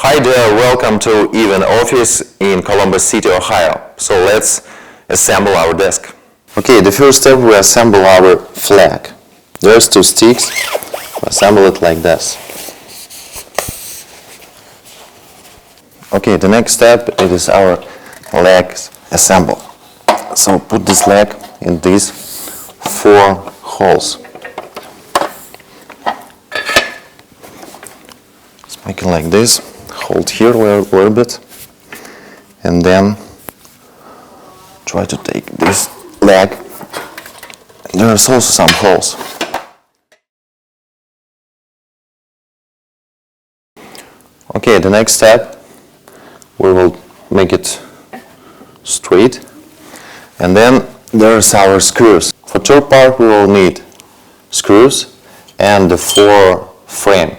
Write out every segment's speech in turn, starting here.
Hi there, welcome to Even Office in Columbus City, Ohio. So let's assemble our desk. Okay, the first step, we assemble our flag. There's 2 sticks, we assemble it like this. Okay, the next step, it is our legs assemble. So put this leg in these 4 holes. Let's make it like this. Hold here a little bit, and then try to take this leg. There's also some holes. Okay, the next step, we will make it straight, and then there's our screws. For third part, we will need screws and the 4 frame.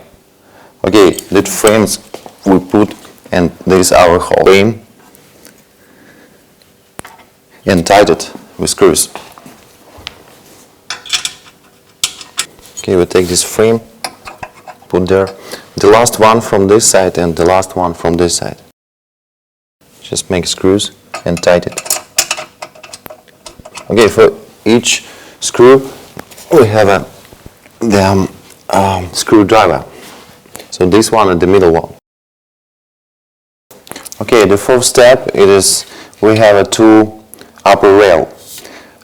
Okay, the frames we put, and this is our whole frame, and tied it with screws. Okay, we take this frame, put there, the last one from this side and the last one from this side. Just make screws and tight it. Okay, for each screw we have the screwdriver. So this one and the middle one. Okay, the fourth step, it is we have a 2 upper rail.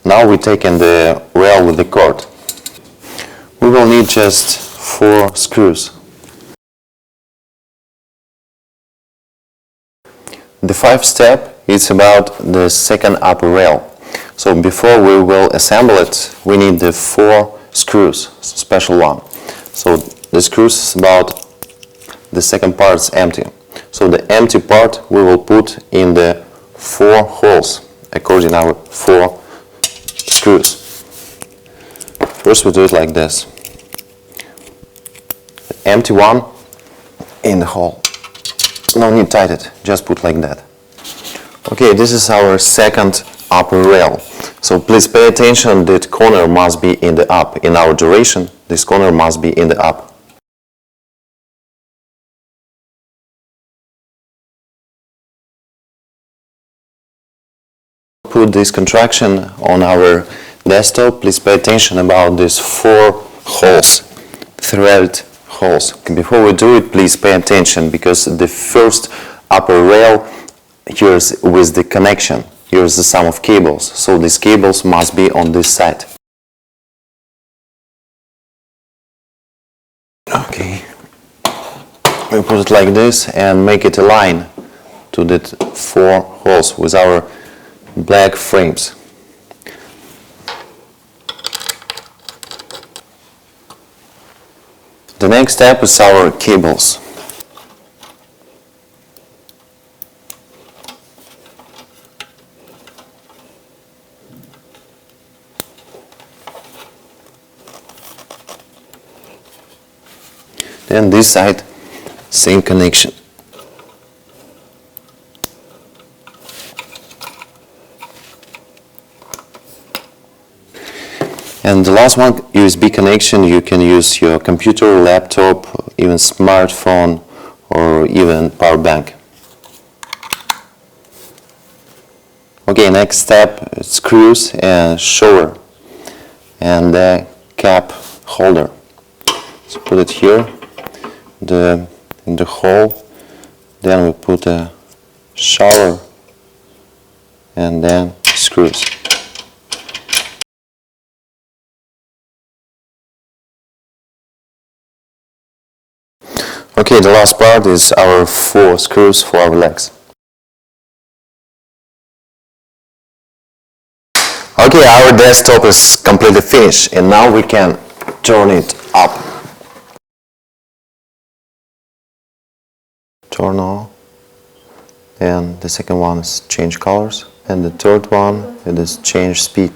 Now we take in the rail with the cord. We will need just 4 screws. The 5th step is about the second upper rail. So before we will assemble it, we need the 4 screws, special one. So the screws is about the second part is empty. So the empty part we will put in the 4 holes according to our 4 screws. First we do it like this. The empty one in the hole. No need to tight it, just put like that. Okay, this is our second upper rail. So please pay attention that corner must be in the up. In our duration, this corner must be in the up. Put this contraction on our desktop. Please pay attention about these 4 holes, threaded holes. Before we do it, please pay attention because the first upper rail here is with the connection. Here is the sum of cables. So these cables must be on this side. Okay. We put it like this and make it align to the 4 holes with our black frames. The next step is our cables. Then this side, same connection. And the last one, USB connection, you can use your computer, laptop, even smartphone, or even power bank. Okay, next step, screws and shower and the cap holder. So put it here, in the hole, then we put a shower and then screws. Okay, the last part is our 4 screws for our legs. Okay, our desktop is completely finished and now we can turn it up. Turn on. Then the second one is change colors and the third one it is change speed.